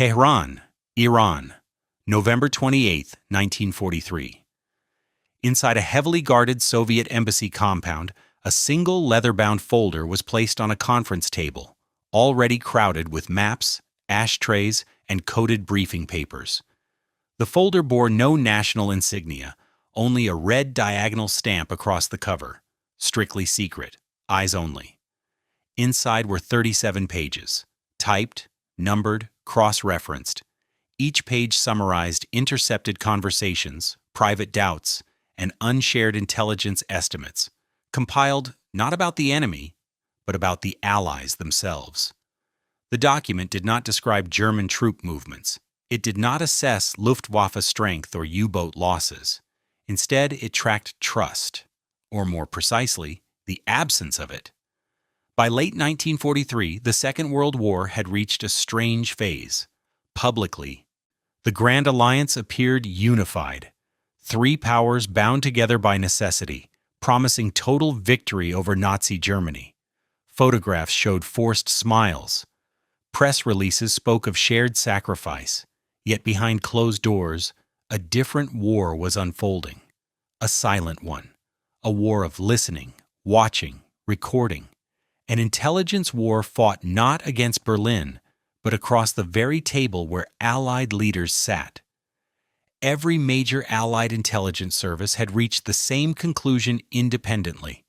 Tehran, Iran, November 28, 1943. Inside a heavily guarded Soviet embassy compound, a single leather-bound folder was placed on a conference table, already crowded with maps, ashtrays, and coded briefing papers. The folder bore no national insignia, only a red diagonal stamp across the cover. Strictly secret, eyes only. Inside were 37 pages, typed, numbered, cross-referenced. Each page summarized intercepted conversations, private doubts, and unshared intelligence estimates, compiled not about the enemy, but about the Allies themselves. The document did not describe German troop movements. It did not assess Luftwaffe strength or U-boat losses. Instead, it tracked trust, or more precisely, the absence of it. By late 1943, the Second World War had reached a strange phase. Publicly, the Grand Alliance appeared unified. Three powers bound together by necessity, promising total victory over Nazi Germany. Photographs showed forced smiles. Press releases spoke of shared sacrifice. Yet behind closed doors, a different war was unfolding. A silent one. A war of listening, watching, recording. An intelligence war fought not against Berlin, but across the very table where Allied leaders sat. Every major Allied intelligence service had reached the same conclusion independently.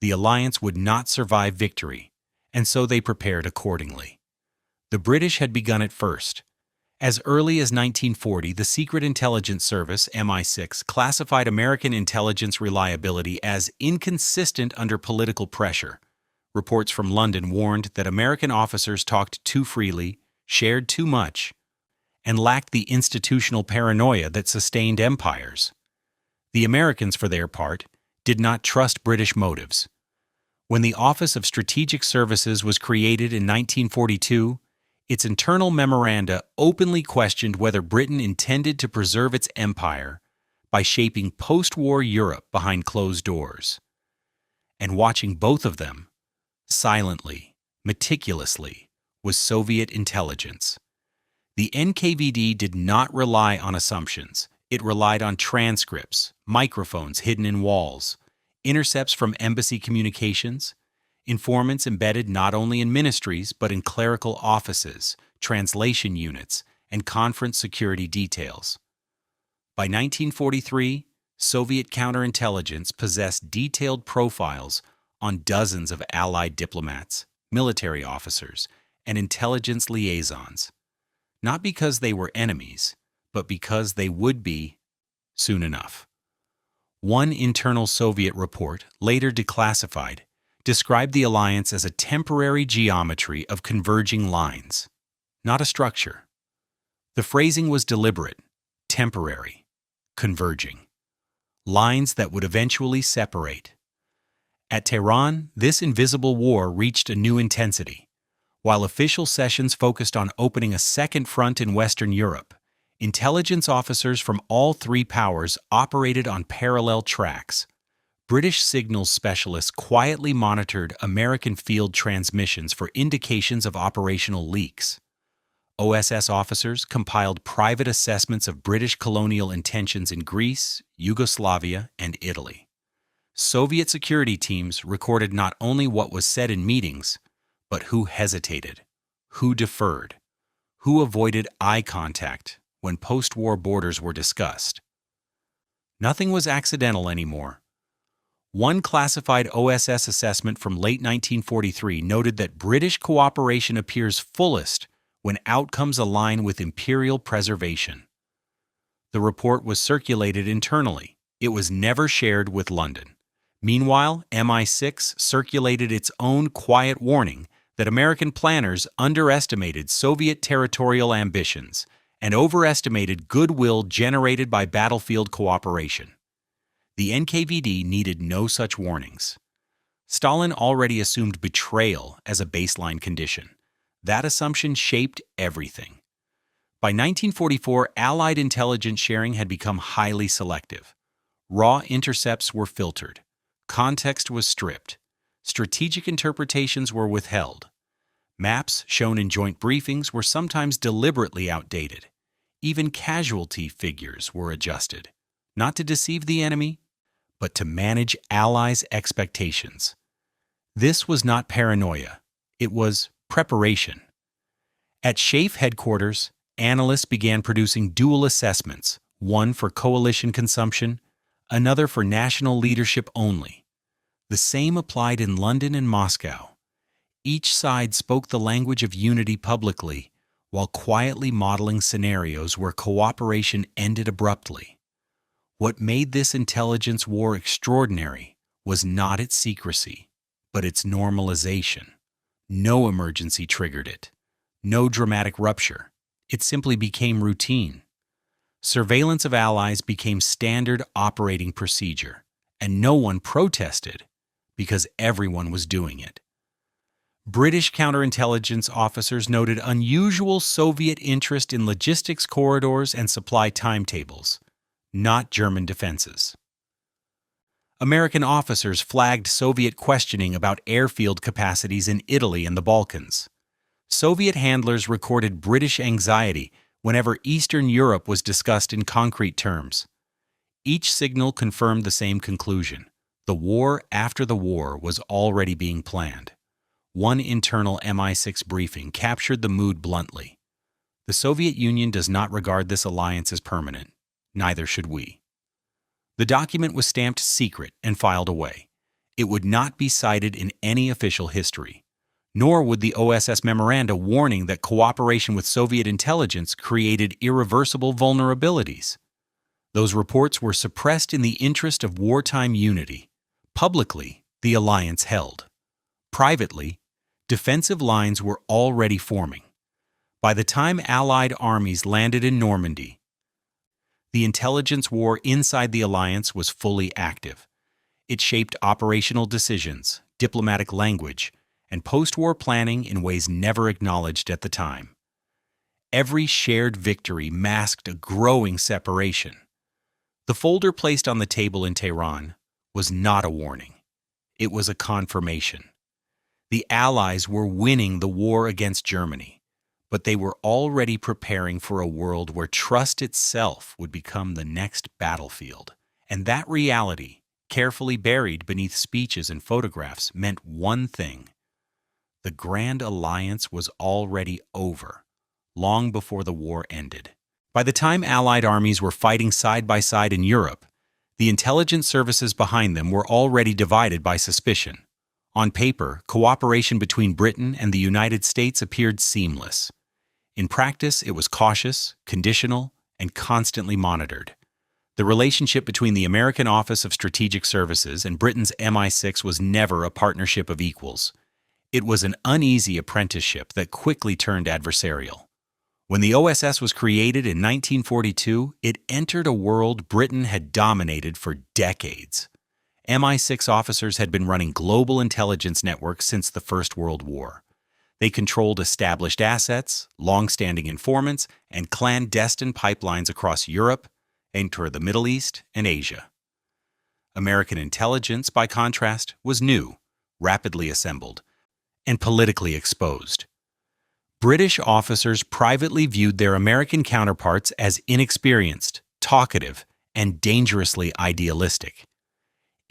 The alliance would not survive victory, and so they prepared accordingly. The British had begun it first. As early as 1940, the Secret Intelligence Service, MI6, classified American intelligence reliability as inconsistent under political pressure. Reports from London warned that American officers talked too freely, shared too much, and lacked the institutional paranoia that sustained empires. The Americans, for their part, did not trust British motives. When the Office of Strategic Services was created in 1942, its internal memoranda openly questioned whether Britain intended to preserve its empire by shaping post-war Europe behind closed doors. And watching both of them, silently, meticulously, was Soviet intelligence. The NKVD did not rely on assumptions. It relied on transcripts, microphones hidden in walls, intercepts from embassy communications, informants embedded not only in ministries but in clerical offices, translation units, and conference security details. By 1943, Soviet counterintelligence possessed detailed profiles on dozens of Allied diplomats, military officers, and intelligence liaisons, not because they were enemies, but because they would be soon enough. One internal Soviet report, later declassified, described the alliance as a temporary geometry of converging lines, not a structure. The phrasing was deliberate, temporary, converging. Lines that would eventually separate. At Tehran, this invisible war reached a new intensity. While official sessions focused on opening a second front in Western Europe, intelligence officers from all three powers operated on parallel tracks. British signals specialists quietly monitored American field transmissions for indications of operational leaks. OSS officers compiled private assessments of British colonial intentions in Greece, Yugoslavia, and Italy. Soviet security teams recorded not only what was said in meetings, but who hesitated, who deferred, who avoided eye contact when post-war borders were discussed. Nothing was accidental anymore. One classified OSS assessment from late 1943 noted that British cooperation appears fullest when outcomes align with imperial preservation. The report was circulated internally. It was never shared with London. Meanwhile, MI6 circulated its own quiet warning that American planners underestimated Soviet territorial ambitions and overestimated goodwill generated by battlefield cooperation. The NKVD needed no such warnings. Stalin already assumed betrayal as a baseline condition. That assumption shaped everything. By 1944, Allied intelligence sharing had become highly selective. Raw intercepts were filtered. Context was stripped. Strategic interpretations were withheld. Maps shown in joint briefings were sometimes deliberately outdated. Even casualty figures were adjusted, not to deceive the enemy, but to manage Allies' expectations. This was not paranoia, it was preparation. At SHAEF headquarters, analysts began producing dual assessments, one for coalition consumption, another for national leadership only. The same applied in London and Moscow. Each side spoke the language of unity publicly, while quietly modeling scenarios where cooperation ended abruptly. What made this intelligence war extraordinary was not its secrecy, but its normalization. No emergency triggered it. No dramatic rupture. It simply became routine. Surveillance of allies became standard operating procedure, and no one protested because everyone was doing it. British counterintelligence officers noted unusual Soviet interest in logistics corridors and supply timetables, not German defenses. American officers flagged Soviet questioning about airfield capacities in Italy and the Balkans. Soviet handlers recorded British anxiety whenever Eastern Europe was discussed in concrete terms. Each signal confirmed the same conclusion. The war after the war was already being planned. One internal MI6 briefing captured the mood bluntly. The Soviet Union does not regard this alliance as permanent. Neither should we. The document was stamped secret and filed away. It would not be cited in any official history, nor would the OSS memoranda warning that cooperation with Soviet intelligence created irreversible vulnerabilities. Those reports were suppressed in the interest of wartime unity. Publicly, the alliance held. Privately, defensive lines were already forming. By the time Allied armies landed in Normandy, the intelligence war inside the alliance was fully active. It shaped operational decisions, diplomatic language, and post-war planning in ways never acknowledged at the time. Every shared victory masked a growing separation. The folder placed on the table in Tehran was not a warning. It was a confirmation. The Allies were winning the war against Germany, but they were already preparing for a world where trust itself would become the next battlefield. And that reality, carefully buried beneath speeches and photographs, meant one thing. The Grand Alliance was already over, long before the war ended. By the time Allied armies were fighting side by side in Europe, the intelligence services behind them were already divided by suspicion. On paper, cooperation between Britain and the United States appeared seamless. In practice, it was cautious, conditional, and constantly monitored. The relationship between the American Office of Strategic Services and Britain's MI6 was never a partnership of equals. It was an uneasy apprenticeship that quickly turned adversarial. When the OSS was created in 1942, it entered a world Britain had dominated for decades. MI6 officers had been running global intelligence networks since the First World War. They controlled established assets, long-standing informants, and clandestine pipelines across Europe and toward the Middle East and Asia. American intelligence, by contrast, was new, rapidly assembled, and politically exposed. British officers privately viewed their American counterparts as inexperienced, talkative, and dangerously idealistic.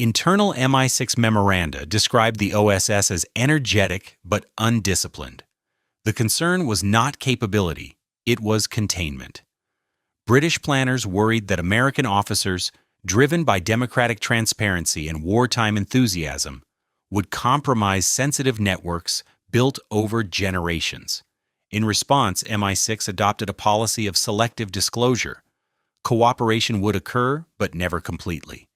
Internal MI6 memoranda described the OSS as energetic but undisciplined. The concern was not capability, it was containment. British planners worried that American officers, driven by democratic transparency and wartime enthusiasm, would compromise sensitive networks built over generations. In response, MI6 adopted a policy of selective disclosure. Cooperation would occur, but never completely.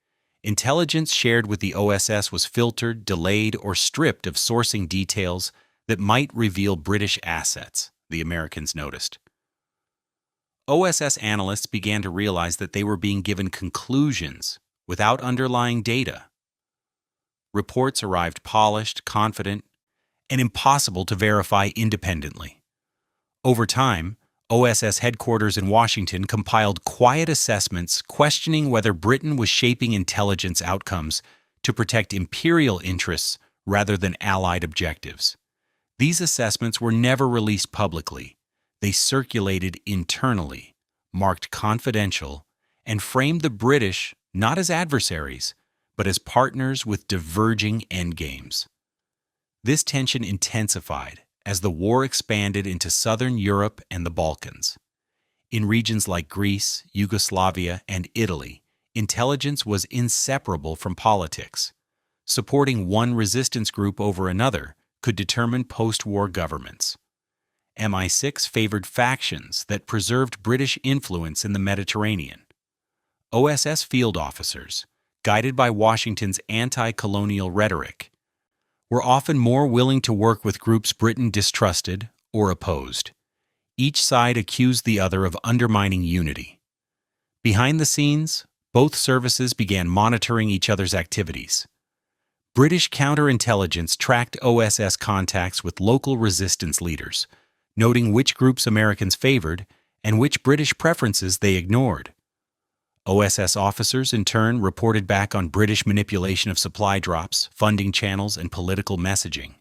Intelligence shared with the OSS was filtered, delayed, or stripped of sourcing details that might reveal British assets, the Americans noticed. OSS analysts began to realize that they were being given conclusions without underlying data. Reports arrived polished, confident, and impossible to verify independently. Over time, OSS headquarters in Washington compiled quiet assessments questioning whether Britain was shaping intelligence outcomes to protect imperial interests rather than Allied objectives. These assessments were never released publicly. They circulated internally, marked confidential, and framed the British not as adversaries, but as partners with diverging endgames. This tension intensified as the war expanded into southern Europe and the Balkans. In regions like Greece, Yugoslavia, and Italy, intelligence was inseparable from politics. Supporting one resistance group over another could determine post-war governments. MI6 favored factions that preserved British influence in the Mediterranean. OSS field officers, guided by Washington's anti-colonial rhetoric, were often more willing to work with groups Britain distrusted or opposed. Each side accused the other of undermining unity. Behind the scenes, both services began monitoring each other's activities. British counterintelligence tracked OSS contacts with local resistance leaders, noting which groups Americans favored and which British preferences they ignored. OSS officers, in turn, reported back on British manipulation of supply drops, funding channels, and political messaging.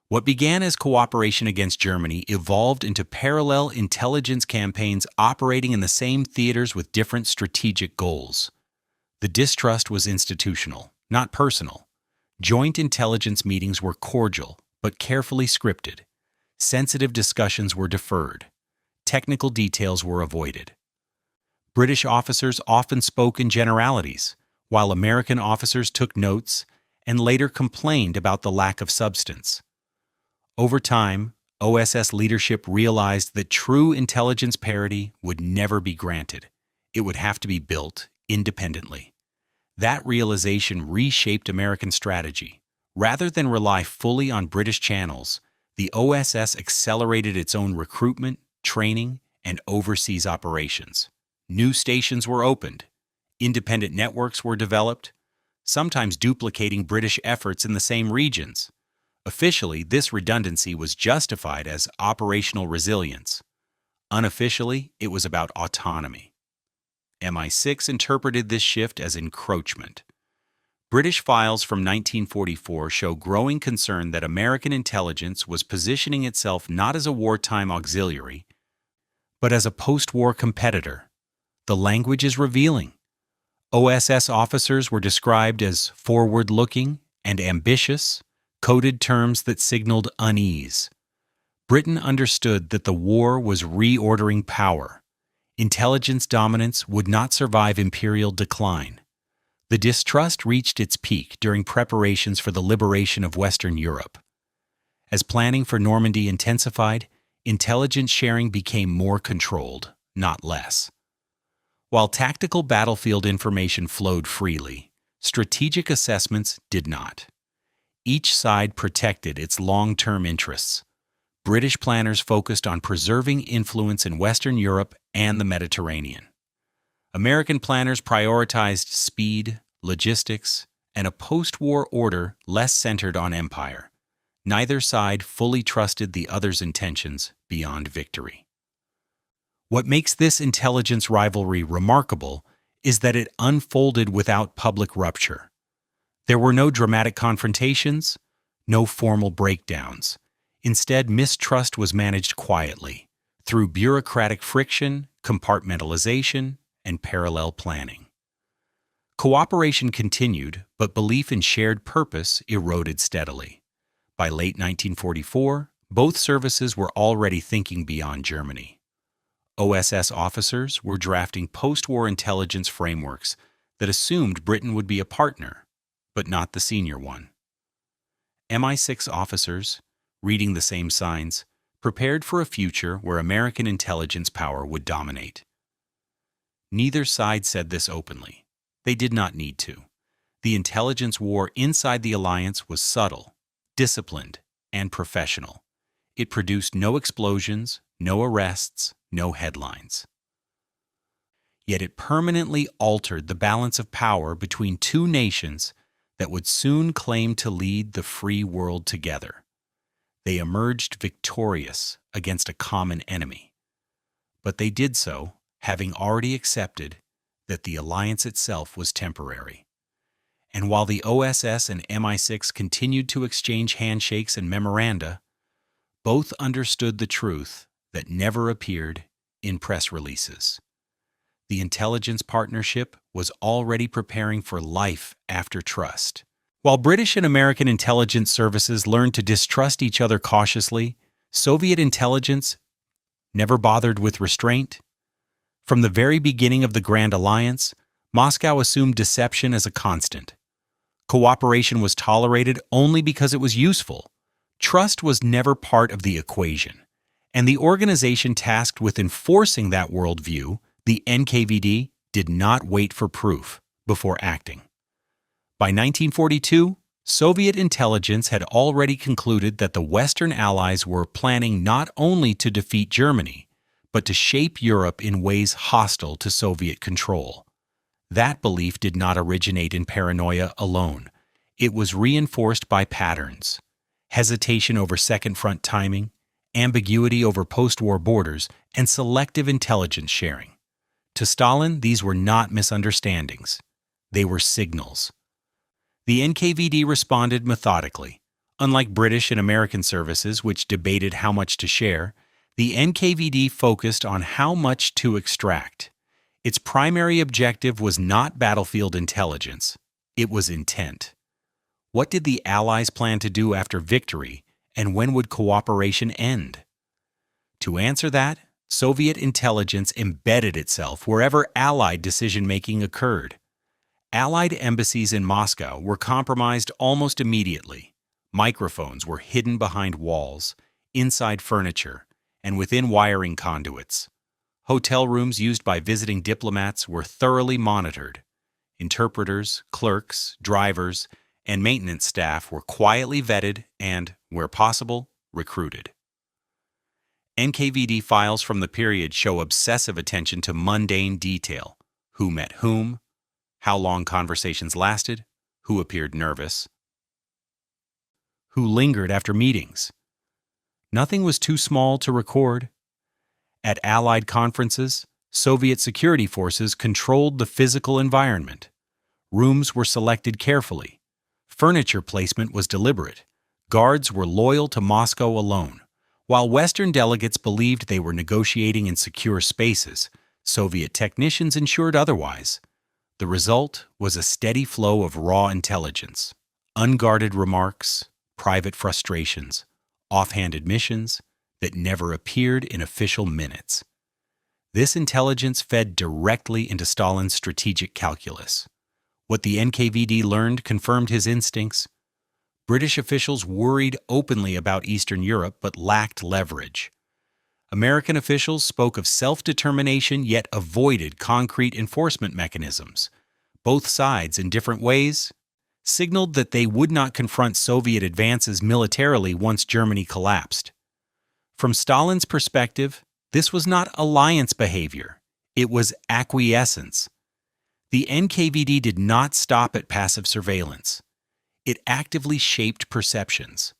What began as cooperation against Germany evolved into parallel intelligence campaigns operating in the same theaters with different strategic goals. The distrust was institutional, not personal. Joint intelligence meetings were cordial, but carefully scripted. Sensitive discussions were deferred. Technical details were avoided. British officers often spoke in generalities, while American officers took notes and later complained about the lack of substance. Over time, OSS leadership realized that true intelligence parity would never be granted. It would have to be built independently. That realization reshaped American strategy. Rather than rely fully on British channels, the OSS accelerated its own recruitment, training, and overseas operations. New stations were opened. Independent networks were developed, sometimes duplicating British efforts in the same regions. Officially, this redundancy was justified as operational resilience. Unofficially, it was about autonomy. MI6 interpreted this shift as encroachment. British files from 1944 show growing concern that American intelligence was positioning itself not as a wartime auxiliary, but as a post-war competitor. The language is revealing. OSS officers were described as forward-looking and ambitious, coded terms that signaled unease. Britain understood that the war was reordering power. Intelligence dominance would not survive imperial decline. The distrust reached its peak during preparations for the liberation of Western Europe. As planning for Normandy intensified, intelligence sharing became more controlled, not less. While tactical battlefield information flowed freely, strategic assessments did not. Each side protected its long-term interests. British planners focused on preserving influence in Western Europe and the Mediterranean. American planners prioritized speed, logistics, and a post-war order less centered on empire. Neither side fully trusted the other's intentions beyond victory. What makes this intelligence rivalry remarkable is that it unfolded without public rupture. There were no dramatic confrontations, no formal breakdowns. Instead, mistrust was managed quietly, through bureaucratic friction, compartmentalization, and parallel planning. Cooperation continued, but belief in shared purpose eroded steadily. By late 1944, both services were already thinking beyond Germany. OSS officers were drafting post-war intelligence frameworks that assumed Britain would be a partner, but not the senior one. MI6 officers, reading the same signs, prepared for a future where American intelligence power would dominate. Neither side said this openly. They did not need to. The intelligence war inside the alliance was subtle, disciplined, and professional. It produced no explosions, no arrests, no headlines. Yet it permanently altered the balance of power between two nations that would soon claim to lead the free world together. They emerged victorious against a common enemy. But they did so, having already accepted that the alliance itself was temporary. And while the OSS and MI6 continued to exchange handshakes and memoranda, Both understood the truth that never appeared in press releases. The intelligence partnership was already preparing for life after trust. While British and American intelligence services learned to distrust each other cautiously, Soviet intelligence never bothered with restraint. From the very beginning of the Grand Alliance, Moscow assumed deception as a constant. Cooperation was tolerated only because it was useful. Trust was never part of the equation, and the organization tasked with enforcing that worldview, the NKVD, did not wait for proof before acting. By 1942, Soviet intelligence had already concluded that the Western Allies were planning not only to defeat Germany, but to shape Europe in ways hostile to Soviet control. That belief did not originate in paranoia alone. It was reinforced by patterns: hesitation over second front timing, ambiguity over post-war borders, and selective intelligence sharing. To Stalin, these were not misunderstandings. They were signals. The NKVD responded methodically. Unlike British and American services, which debated how much to share, the NKVD focused on how much to extract. Its primary objective was not battlefield intelligence. It was intent. What did the Allies plan to do after victory, and when would cooperation end? To answer that, Soviet intelligence embedded itself wherever Allied decision-making occurred. Allied embassies in Moscow were compromised almost immediately. Microphones were hidden behind walls, inside furniture, and within wiring conduits. Hotel rooms used by visiting diplomats were thoroughly monitored. Interpreters, clerks, drivers, and maintenance staff were quietly vetted and, where possible, recruited. NKVD files from the period show obsessive attention to mundane detail: who met whom, how long conversations lasted, who appeared nervous, who lingered after meetings. Nothing was too small to record. At Allied conferences, Soviet security forces controlled the physical environment. Rooms were selected carefully. Furniture placement was deliberate. Guards were loyal to Moscow alone. While Western delegates believed they were negotiating in secure spaces, Soviet technicians ensured otherwise. The result was a steady flow of raw intelligence: unguarded remarks, private frustrations, offhand admissions that never appeared in official minutes. This intelligence fed directly into Stalin's strategic calculus. What the NKVD learned confirmed his instincts. British officials worried openly about Eastern Europe but lacked leverage. American officials spoke of self-determination yet avoided concrete enforcement mechanisms. Both sides, in different ways, signaled that they would not confront Soviet advances militarily once Germany collapsed. From Stalin's perspective, this was not alliance behavior. It was acquiescence. The NKVD did not stop at passive surveillance. It actively shaped perceptions.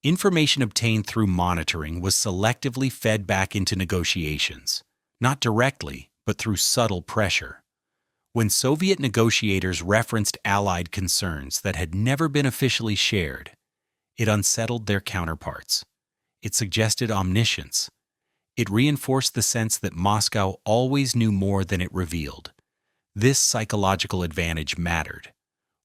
Information obtained through monitoring was selectively fed back into negotiations, not directly, but through subtle pressure. When Soviet negotiators referenced Allied concerns that had never been officially shared, it unsettled their counterparts. It suggested omniscience. It reinforced the sense that Moscow always knew more than it revealed. This psychological advantage mattered.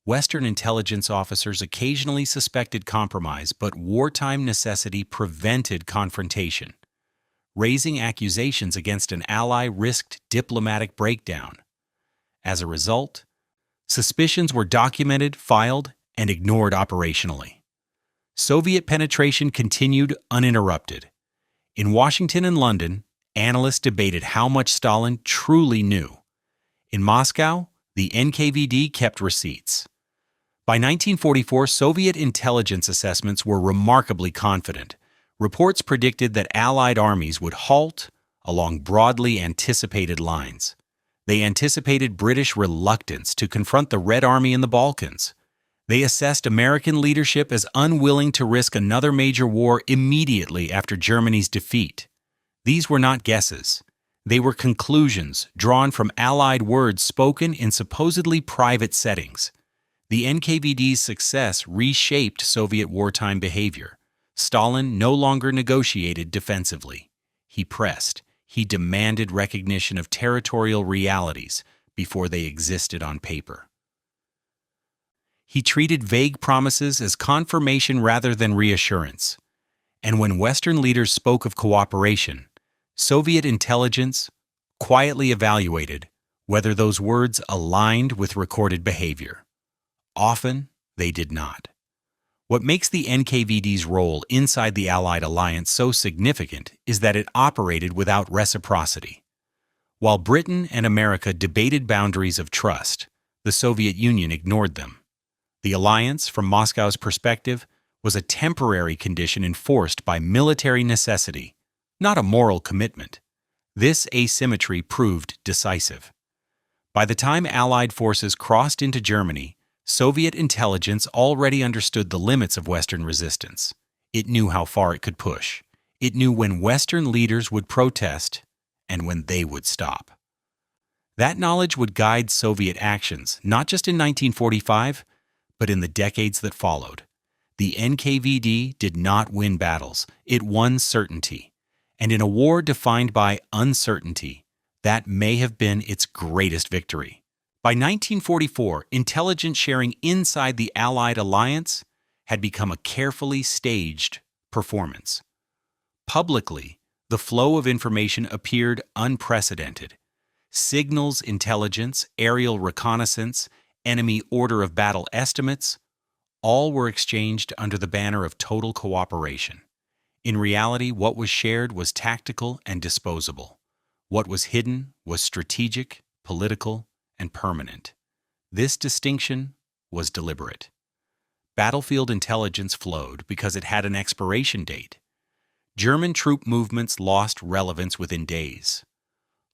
Western intelligence officers occasionally suspected compromise, but wartime necessity prevented confrontation. Raising accusations against an ally risked diplomatic breakdown. As a result, suspicions were documented, filed, and ignored operationally. Soviet penetration continued uninterrupted. In Washington and London, analysts debated how much Stalin truly knew. In Moscow, the NKVD kept receipts. By 1944, Soviet intelligence assessments were remarkably confident. Reports predicted that Allied armies would halt along broadly anticipated lines. They anticipated British reluctance to confront the Red Army in the Balkans. They assessed American leadership as unwilling to risk another major war immediately after Germany's defeat. These were not guesses. They were conclusions drawn from Allied words spoken in supposedly private settings. The NKVD's success reshaped Soviet wartime behavior. Stalin no longer negotiated defensively. He pressed. He demanded recognition of territorial realities before they existed on paper. He treated vague promises as confirmation rather than reassurance. And when Western leaders spoke of cooperation, Soviet intelligence quietly evaluated whether those words aligned with recorded behavior. Often, they did not. What makes the NKVD's role inside the Allied alliance so significant is that it operated without reciprocity. While Britain and America debated boundaries of trust, the Soviet Union ignored them. The alliance, from Moscow's perspective, was a temporary condition enforced by military necessity, not a moral commitment. This asymmetry proved decisive. By the time Allied forces crossed into Germany, Soviet intelligence already understood the limits of Western resistance. It knew how far it could push. It knew when Western leaders would protest and when they would stop. That knowledge would guide Soviet actions, not just in 1945, but in the decades that followed. The NKVD did not win battles, it won certainty. And in a war defined by uncertainty, that may have been its greatest victory. By 1944, intelligence sharing inside the Allied alliance had become a carefully staged performance. Publicly, the flow of information appeared unprecedented. Signals intelligence, aerial reconnaissance, enemy order of battle estimates, all were exchanged under the banner of total cooperation. In reality, what was shared was tactical and disposable. What was hidden was strategic, political, and permanent. This distinction was deliberate. Battlefield intelligence flowed because it had an expiration date. German troop movements lost relevance within days.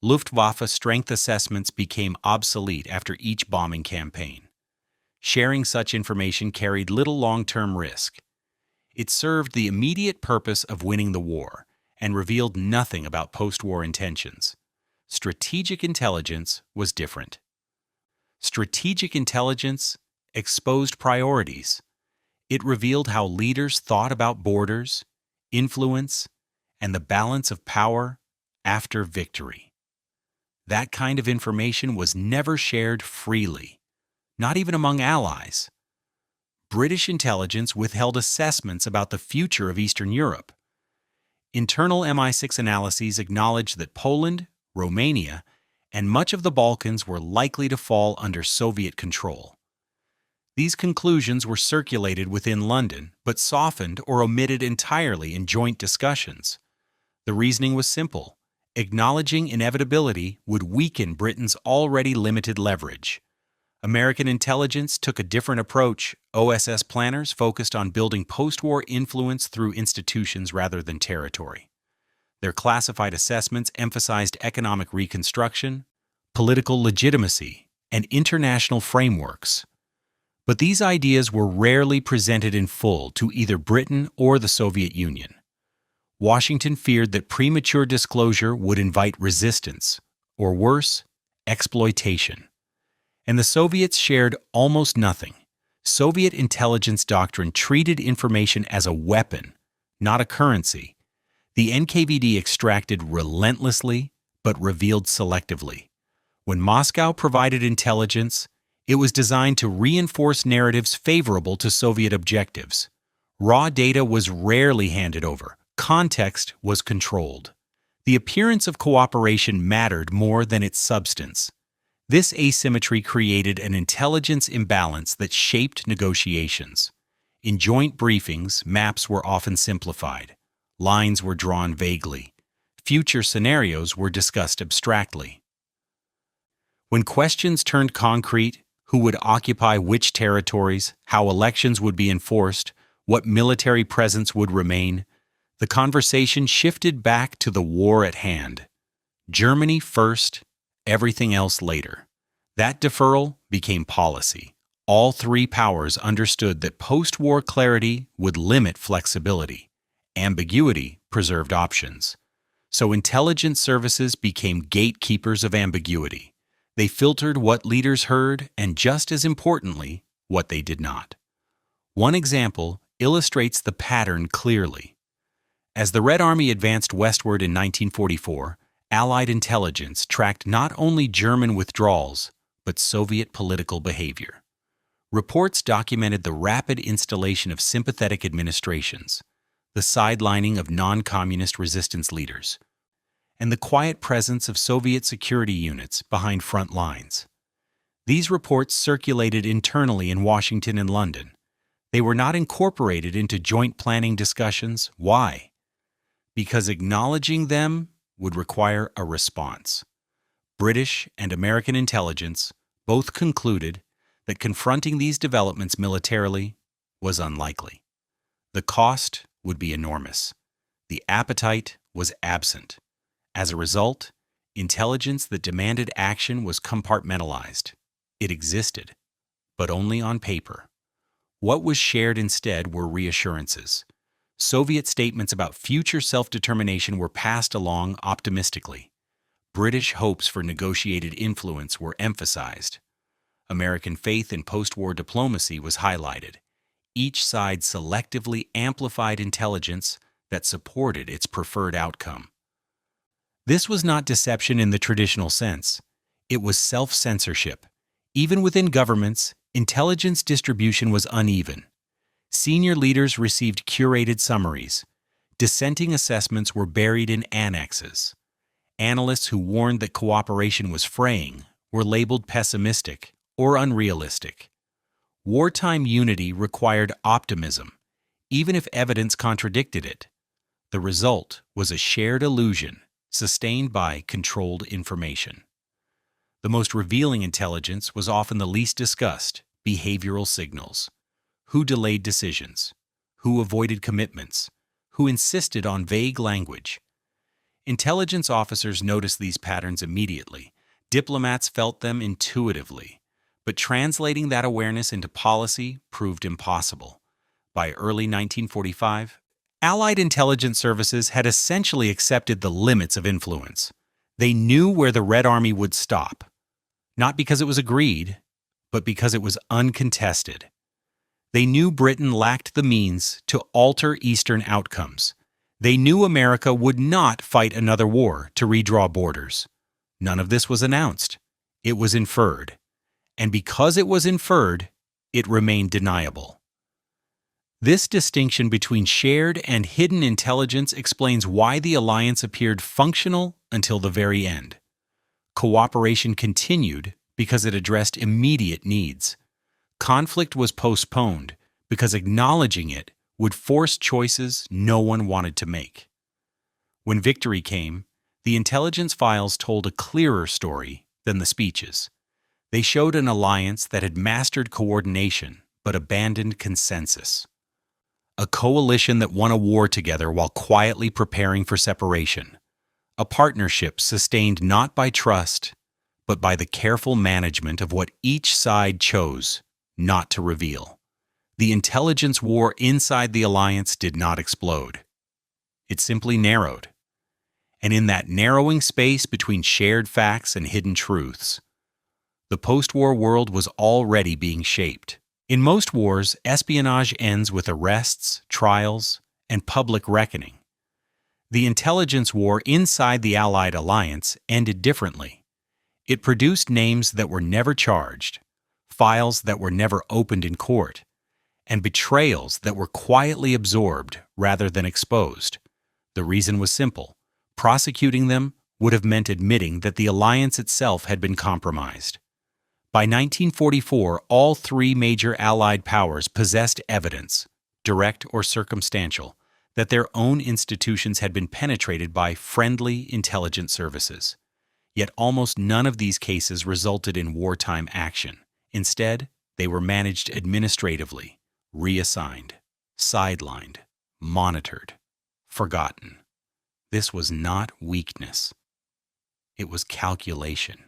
Luftwaffe strength assessments became obsolete after each bombing campaign. Sharing such information carried little long-term risk. It served the immediate purpose of winning the war and revealed nothing about post-war intentions. Strategic intelligence was different. Strategic intelligence exposed priorities. It revealed how leaders thought about borders, influence, and the balance of power after victory. That kind of information was never shared freely, not even among allies. British intelligence withheld assessments about the future of Eastern Europe. Internal MI6 analyses acknowledged that Poland, Romania, and much of the Balkans were likely to fall under Soviet control. These conclusions were circulated within London, but softened or omitted entirely in joint discussions. The reasoning was simple. Acknowledging inevitability would weaken Britain's already limited leverage. American intelligence took a different approach. OSS planners focused on building post-war influence through institutions rather than territory. Their classified assessments emphasized economic reconstruction, political legitimacy, and international frameworks. But these ideas were rarely presented in full to either Britain or the Soviet Union. Washington feared that premature disclosure would invite resistance, or worse, exploitation. And the Soviets shared almost nothing. Soviet intelligence doctrine treated information as a weapon, not a currency. The NKVD extracted relentlessly, but revealed selectively. When Moscow provided intelligence, it was designed to reinforce narratives favorable to Soviet objectives. Raw data was rarely handed over. Context was controlled. The appearance of cooperation mattered more than its substance. This asymmetry created an intelligence imbalance that shaped negotiations. In joint briefings, maps were often simplified. Lines were drawn vaguely. Future scenarios were discussed abstractly. When questions turned concrete, who would occupy which territories, how elections would be enforced, what military presence would remain, the conversation shifted back to the war at hand. Germany first, everything else later. That deferral became policy. All three powers understood that post-war clarity would limit flexibility. Ambiguity preserved options. So intelligence services became gatekeepers of ambiguity. They filtered what leaders heard and, just as importantly, what they did not. One example illustrates the pattern clearly. As the Red Army advanced westward in 1944, Allied intelligence tracked not only German withdrawals, but Soviet political behavior. Reports documented the rapid installation of sympathetic administrations, the sidelining of non-communist resistance leaders, and the quiet presence of Soviet security units behind front lines. These reports circulated internally in Washington and London. They were not incorporated into joint planning discussions. Why? Because acknowledging them would require a response. British and American intelligence both concluded that confronting these developments militarily was unlikely. The cost would be enormous. The appetite was absent. As a result, intelligence that demanded action was compartmentalized. It existed, but only on paper. What was shared instead were reassurances. Soviet statements about future self-determination were passed along optimistically. British hopes for negotiated influence were emphasized. American faith in post-war diplomacy was highlighted. Each side selectively amplified intelligence that supported its preferred outcome. This was not deception in the traditional sense. It was self-censorship. Even within governments, intelligence distribution was uneven. Senior leaders received curated summaries. Dissenting assessments were buried in annexes. Analysts who warned that cooperation was fraying were labeled pessimistic or unrealistic. Wartime unity required optimism, even if evidence contradicted it. The result was a shared illusion, sustained by controlled information. The most revealing intelligence was often the least discussed: behavioral signals. Who delayed decisions? Who avoided commitments? Who insisted on vague language? Intelligence officers noticed these patterns immediately. Diplomats felt them intuitively. But translating that awareness into policy proved impossible. By early 1945, Allied intelligence services had essentially accepted the limits of influence. They knew where the Red Army would stop, not because it was agreed, but because it was uncontested. They knew Britain lacked the means to alter Eastern outcomes. They knew America would not fight another war to redraw borders. None of this was announced. It was inferred. And because it was inferred, it remained deniable. This distinction between shared and hidden intelligence explains why the alliance appeared functional until the very end. Cooperation continued because it addressed immediate needs. Conflict was postponed because acknowledging it would force choices no one wanted to make. When victory came, the intelligence files told a clearer story than the speeches. They showed an alliance that had mastered coordination but abandoned consensus. A coalition that won a war together while quietly preparing for separation. A partnership sustained not by trust, but by the careful management of what each side chose not to reveal. The intelligence war inside the alliance did not explode. It simply narrowed. And in that narrowing space between shared facts and hidden truths, the post-war world was already being shaped. In most wars, espionage ends with arrests, trials, and public reckoning. The intelligence war inside the Allied alliance ended differently. It produced names that were never charged, files that were never opened in court, and betrayals that were quietly absorbed rather than exposed. The reason was simple. Prosecuting them would have meant admitting that the alliance itself had been compromised. By 1944, all three major Allied powers possessed evidence, direct or circumstantial, that their own institutions had been penetrated by friendly intelligence services. Yet almost none of these cases resulted in wartime action. Instead, they were managed administratively, reassigned, sidelined, monitored, forgotten. This was not weakness. It was calculation.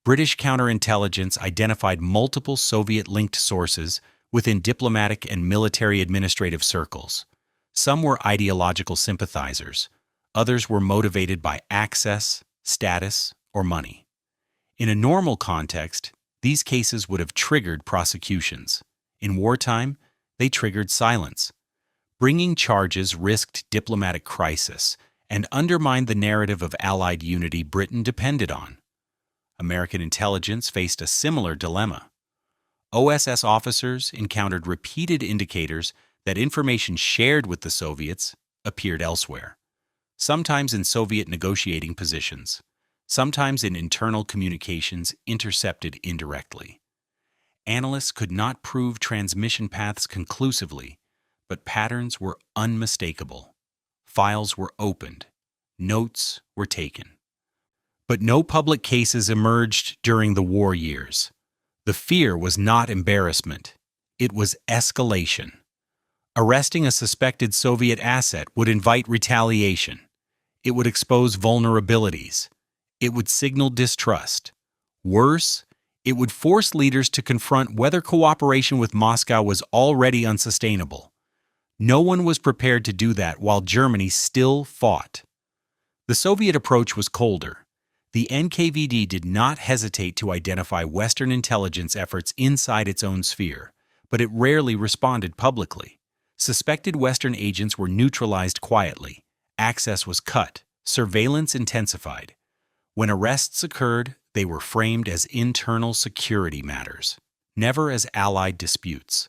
British counterintelligence identified multiple Soviet-linked sources within diplomatic and military administrative circles. Some were ideological sympathizers. Others were motivated by access, status, or money. In a normal context, these cases would have triggered prosecutions. In wartime, they triggered silence. Bringing charges risked diplomatic crisis and undermined the narrative of Allied unity Britain depended on. American intelligence faced a similar dilemma. OSS officers encountered repeated indicators that information shared with the Soviets appeared elsewhere, sometimes in Soviet negotiating positions, sometimes in internal communications intercepted indirectly. Analysts could not prove transmission paths conclusively, but patterns were unmistakable. Files were opened. Notes were taken. But no public cases emerged during the war years. The fear was not embarrassment. It was escalation. Arresting a suspected Soviet asset would invite retaliation. It would expose vulnerabilities. It would signal distrust. Worse, it would force leaders to confront whether cooperation with Moscow was already unsustainable. No one was prepared to do that while Germany still fought. The Soviet approach was colder. The NKVD did not hesitate to identify Western intelligence efforts inside its own sphere, but it rarely responded publicly. Suspected Western agents were neutralized quietly. Access was cut. Surveillance intensified. When arrests occurred, they were framed as internal security matters, never as Allied disputes.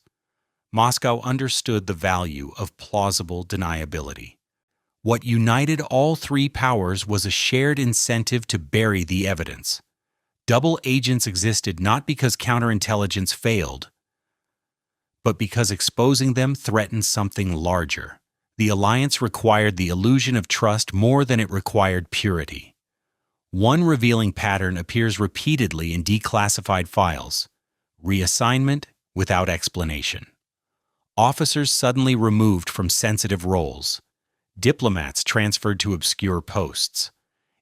Moscow understood the value of plausible deniability. What united all three powers was a shared incentive to bury the evidence. Double agents existed not because counterintelligence failed, but because exposing them threatened something larger. The alliance required the illusion of trust more than it required purity. One revealing pattern appears repeatedly in declassified files: reassignment without explanation. Officers suddenly removed from sensitive roles. Diplomats transferred to obscure posts.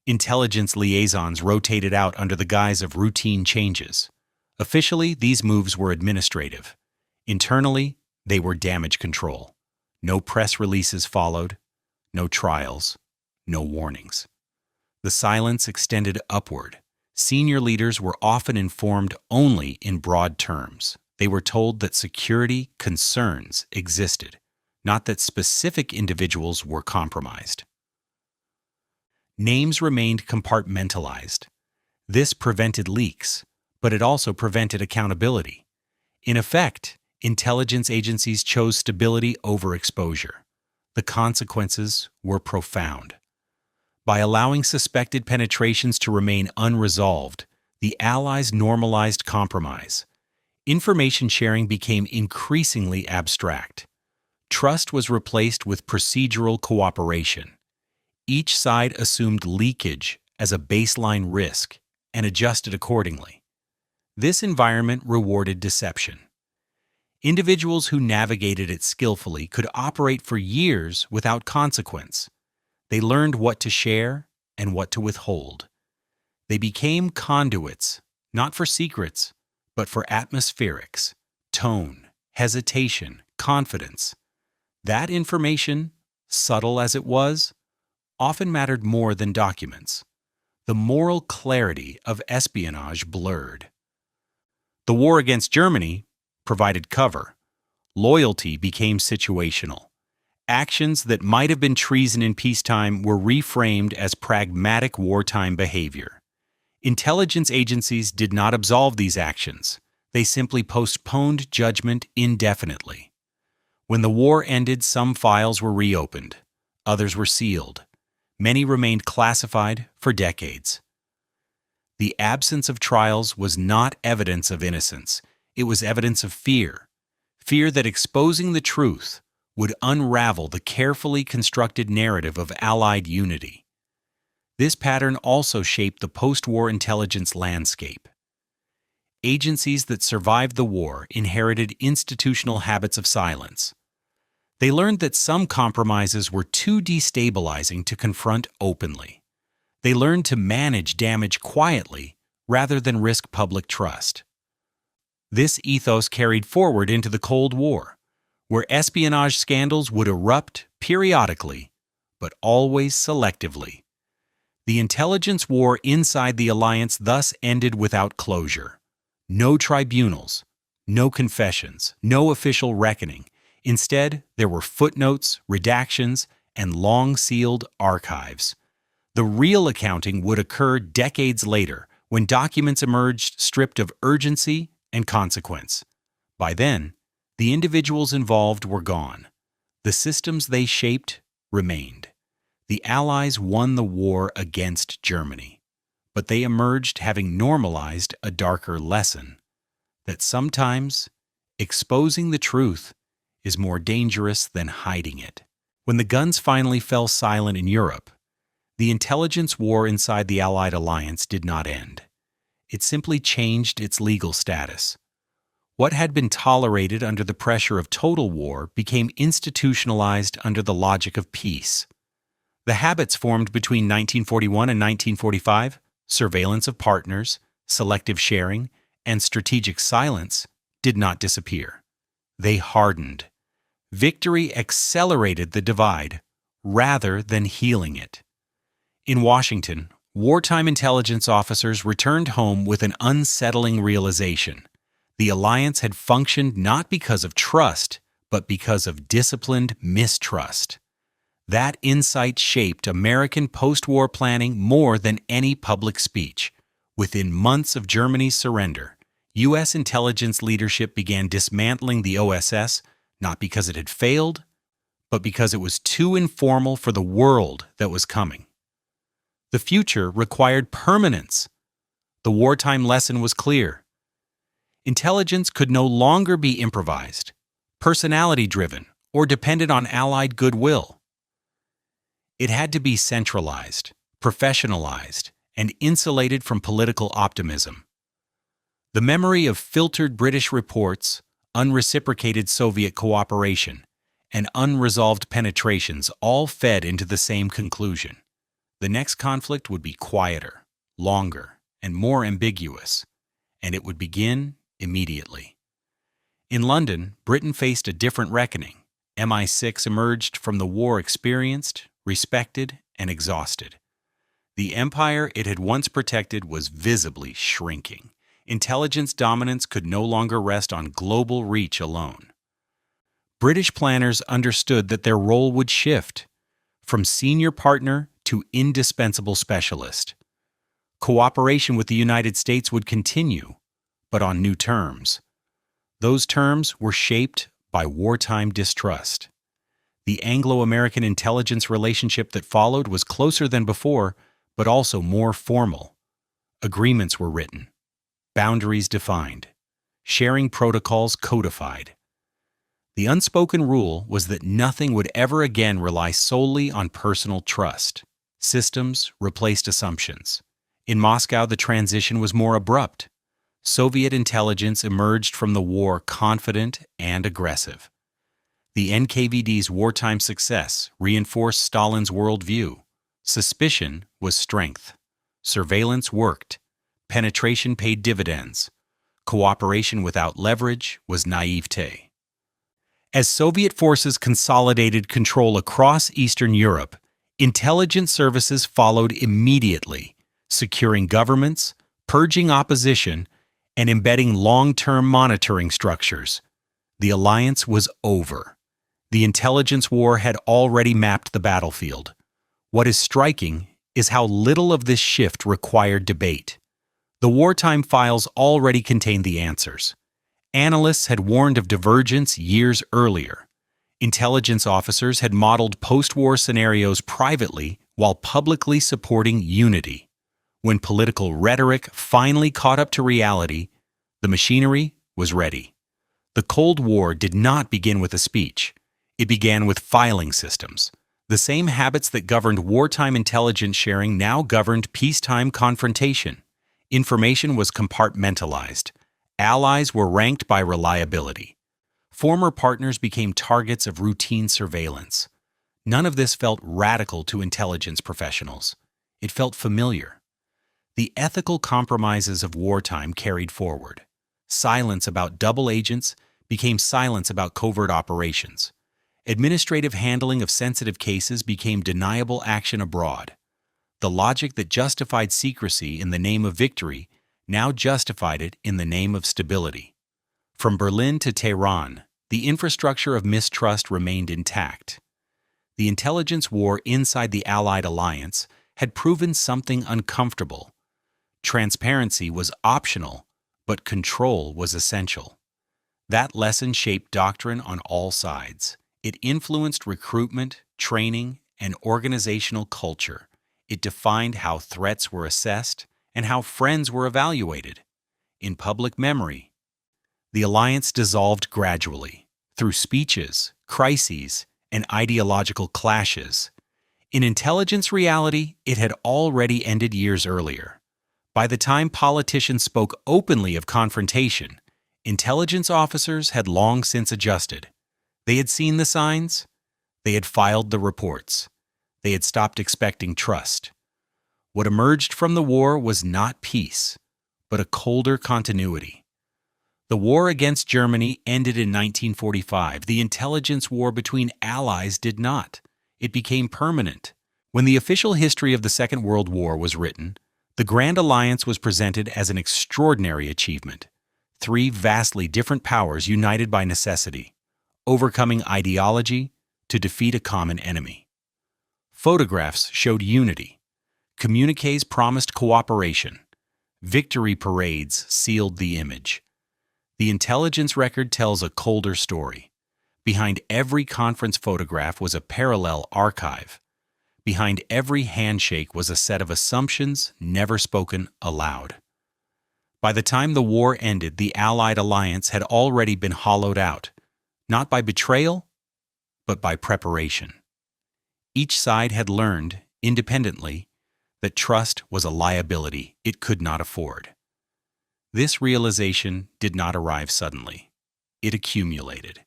Intelligence liaisons rotated out under the guise of routine changes. Officially, these moves were administrative. Internally, they were damage control. No press releases followed, no trials, no warnings. The silence extended upward. Senior leaders were often informed only in broad terms. They were told that security concerns existed, not that specific individuals were compromised. Names remained compartmentalized. This prevented leaks, but it also prevented accountability. In effect, intelligence agencies chose stability over exposure. The consequences were profound. By allowing suspected penetrations to remain unresolved, the Allies normalized compromise. Information sharing became increasingly abstract. Trust was replaced with procedural cooperation. Each side assumed leakage as a baseline risk and adjusted accordingly. This environment rewarded deception. Individuals who navigated it skillfully could operate for years without consequence. They learned what to share and what to withhold. They became conduits, not for secrets, but for atmospherics, tone, hesitation, confidence. That information, subtle as it was, often mattered more than documents. The moral clarity of espionage blurred. The war against Germany provided cover. Loyalty became situational. Actions that might have been treason in peacetime were reframed as pragmatic wartime behavior. Intelligence agencies did not absolve these actions. They simply postponed judgment indefinitely. When the war ended, some files were reopened. Others were sealed. Many remained classified for decades. The absence of trials was not evidence of innocence. It was evidence of fear. Fear that exposing the truth would unravel the carefully constructed narrative of Allied unity. This pattern also shaped the post-war intelligence landscape. Agencies that survived the war inherited institutional habits of silence. They learned that some compromises were too destabilizing to confront openly. They learned to manage damage quietly rather than risk public trust. This ethos carried forward into the Cold War, where espionage scandals would erupt periodically, but always selectively. The intelligence war inside the alliance thus ended without closure. No tribunals, no confessions, no official reckoning. Instead, there were footnotes, redactions, and long-sealed archives. The real accounting would occur decades later, when documents emerged stripped of urgency and consequence. By then, the individuals involved were gone. The systems they shaped remained. The Allies won the war against Germany, but they emerged having normalized a darker lesson, that sometimes exposing the truth is more dangerous than hiding it. When the guns finally fell silent in Europe, the intelligence war inside the Allied alliance did not end. It simply changed its legal status. What had been tolerated under the pressure of total war became institutionalized under the logic of peace. The habits formed between 1941 and 1945, surveillance of partners, selective sharing, and strategic silence, did not disappear. They hardened. Victory accelerated the divide rather than healing it. In Washington, wartime intelligence officers returned home with an unsettling realization. The alliance had functioned not because of trust, but because of disciplined mistrust. That insight shaped American post-war planning more than any public speech. Within months of Germany's surrender, U.S. intelligence leadership began dismantling the OSS, not because it had failed, but because it was too informal for the world that was coming. The future required permanence. The wartime lesson was clear. Intelligence could no longer be improvised, personality-driven, or dependent on Allied goodwill. It had to be centralized, professionalized, and insulated from political optimism. The memory of filtered British reports, unreciprocated Soviet cooperation, and unresolved penetrations all fed into the same conclusion. The next conflict would be quieter, longer, and more ambiguous, and it would begin immediately. In London, Britain faced a different reckoning. MI6 emerged from the war experienced, respected, and exhausted. The empire it had once protected was visibly shrinking. Intelligence dominance could no longer rest on global reach alone. British planners understood that their role would shift, from senior partner to indispensable specialist. Cooperation with the United States would continue, but on new terms. Those terms were shaped by wartime distrust. The Anglo-American intelligence relationship that followed was closer than before, but also more formal. Agreements were written, boundaries defined, sharing protocols codified. The unspoken rule was that nothing would ever again rely solely on personal trust. Systems replaced assumptions. In Moscow, the transition was more abrupt. Soviet intelligence emerged from the war confident and aggressive. The NKVD's wartime success reinforced Stalin's worldview. Suspicion was strength. Surveillance worked. Penetration paid dividends. Cooperation without leverage was naivete. As Soviet forces consolidated control across Eastern Europe, intelligence services followed immediately, securing governments, purging opposition, and embedding long-term monitoring structures. The alliance was over. The intelligence war had already mapped the battlefield. What is striking is how little of this shift required debate. The wartime files already contained the answers. Analysts had warned of divergence years earlier. Intelligence officers had modeled post-war scenarios privately while publicly supporting unity. When political rhetoric finally caught up to reality, the machinery was ready. The Cold War did not begin with a speech. It began with filing systems. The same habits that governed wartime intelligence sharing now governed peacetime confrontation. Information was compartmentalized. Allies were ranked by reliability. Former partners became targets of routine surveillance. None of this felt radical to intelligence professionals. It felt familiar. The ethical compromises of wartime carried forward. Silence about double agents became silence about covert operations. Administrative handling of sensitive cases became deniable action abroad. The logic that justified secrecy in the name of victory now justified it in the name of stability. From Berlin to Tehran, the infrastructure of mistrust remained intact. The intelligence war inside the Allied alliance had proven something uncomfortable. Transparency was optional, but control was essential. That lesson shaped doctrine on all sides. It influenced recruitment, training, and organizational culture. It defined how threats were assessed and how friends were evaluated. In public memory, the alliance dissolved gradually, through speeches, crises, and ideological clashes. In intelligence reality, it had already ended years earlier. By the time politicians spoke openly of confrontation, intelligence officers had long since adjusted. They had seen the signs. They had filed the reports. They had stopped expecting trust. What emerged from the war was not peace, but a colder continuity. The war against Germany ended in 1945. The intelligence war between allies did not. It became permanent. When the official history of the Second World War was written, the Grand Alliance was presented as an extraordinary achievement. Three vastly different powers united by necessity, overcoming ideology to defeat a common enemy. Photographs showed unity. Communiques promised cooperation. Victory parades sealed the image. The intelligence record tells a colder story. Behind every conference photograph was a parallel archive. Behind every handshake was a set of assumptions never spoken aloud. By the time the war ended, the Allied alliance had already been hollowed out, not by betrayal, but by preparation. Each side had learned, independently, that trust was a liability it could not afford. This realization did not arrive suddenly. It accumulated.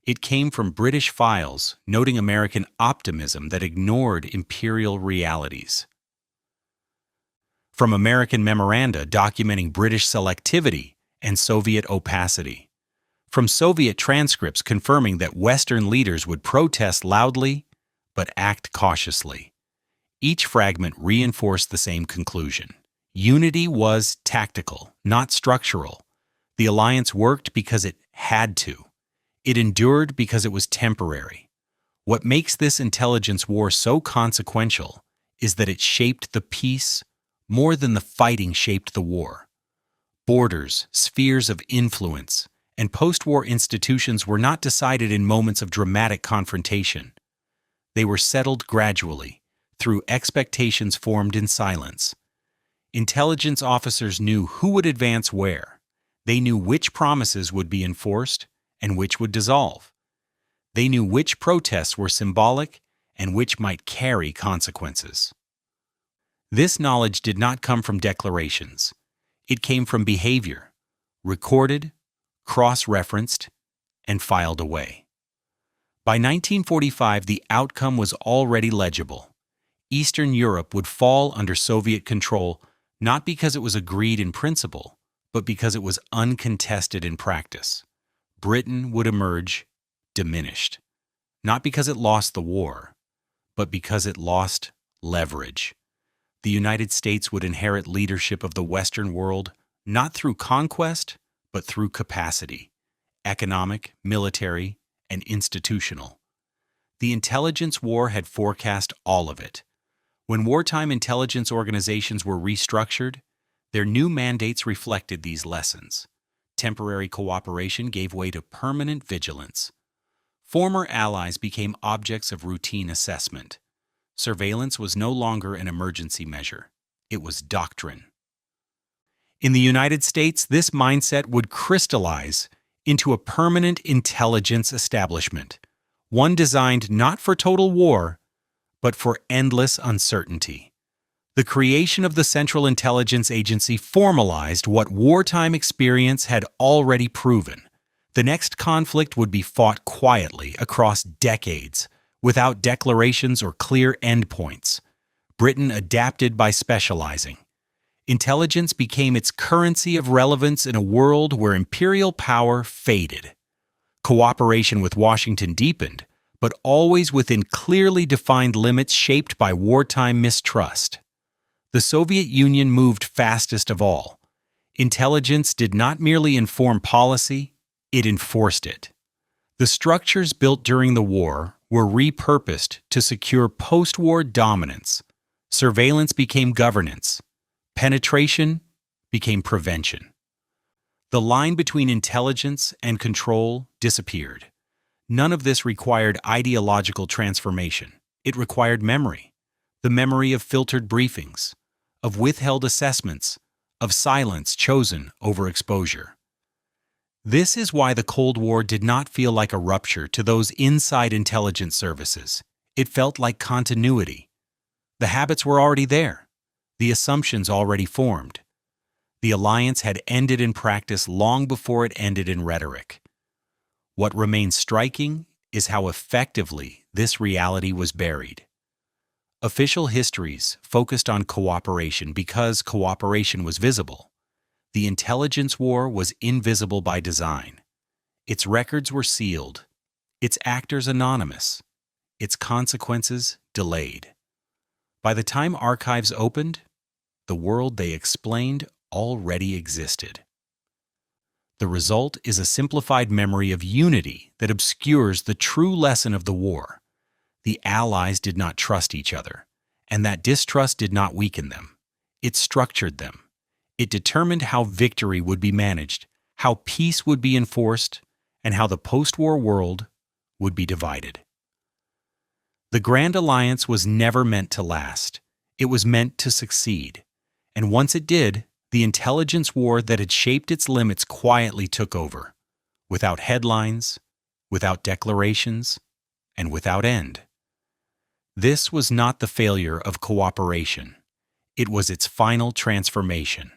It came from British files noting American optimism that ignored imperial realities. From American memoranda documenting British selectivity and Soviet opacity. From Soviet transcripts confirming that Western leaders would protest loudly but act cautiously. Each fragment reinforced the same conclusion. Unity was tactical, not structural. The alliance worked because it had to. It endured because it was temporary. What makes this intelligence war so consequential is that it shaped the peace more than the fighting shaped the war. Borders, spheres of influence, and post-war institutions were not decided in moments of dramatic confrontation. They were settled gradually, through expectations formed in silence. Intelligence officers knew who would advance where. They knew which promises would be enforced and which would dissolve. They knew which protests were symbolic and which might carry consequences. This knowledge did not come from declarations. It came from behavior, recorded, cross-referenced, and filed away. By 1945, the outcome was already legible. Eastern Europe would fall under Soviet control not because it was agreed in principle, but because it was uncontested in practice. Britain would emerge diminished, not because it lost the war, but because it lost leverage. The United States would inherit leadership of the Western world not through conquest, but through capacity, economic, military, and institutional. The intelligence war had forecast all of it. When wartime intelligence organizations were restructured, their new mandates reflected these lessons. Temporary cooperation gave way to permanent vigilance. Former allies became objects of routine assessment. Surveillance was no longer an emergency measure. It was doctrine. In the United States, this mindset would crystallize into a permanent intelligence establishment, one designed not for total war, but for endless uncertainty. The creation of the Central Intelligence Agency formalized what wartime experience had already proven. The next conflict would be fought quietly across decades, without declarations or clear endpoints. Britain adapted by specializing. Intelligence became its currency of relevance in a world where imperial power faded. Cooperation with Washington deepened, but always within clearly defined limits shaped by wartime mistrust. The Soviet Union moved fastest of all. Intelligence did not merely inform policy, it enforced it. The structures built during the war were repurposed to secure post-war dominance. Surveillance became governance. Penetration became prevention. The line between intelligence and control disappeared. None of this required ideological transformation. It required memory. The memory of filtered briefings, of withheld assessments, of silence chosen over exposure. This is why the Cold War did not feel like a rupture to those inside intelligence services. It felt like continuity. The habits were already there. The assumptions already formed. The alliance had ended in practice long before it ended in rhetoric. What remains striking is how effectively this reality was buried. Official histories focused on cooperation because cooperation was visible. The intelligence war was invisible by design. Its records were sealed, its actors anonymous, its consequences delayed. By the time archives opened, the world they explained already existed. The result is a simplified memory of unity that obscures the true lesson of the war. The Allies did not trust each other, and that distrust did not weaken them. It structured them. It determined how victory would be managed, how peace would be enforced, and how the post-war world would be divided. The Grand Alliance was never meant to last. It was meant to succeed. And once it did, the intelligence war that had shaped its limits quietly took over, without headlines, without declarations, and without end. This was not the failure of cooperation. It was its final transformation.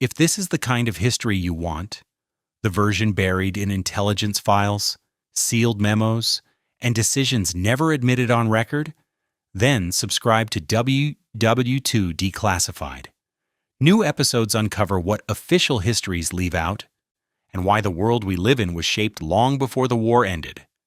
If this is the kind of history you want, the version buried in intelligence files, sealed memos, and decisions never admitted on record, then subscribe to WW2 Declassified. New episodes uncover what official histories leave out and why the world we live in was shaped long before the war ended.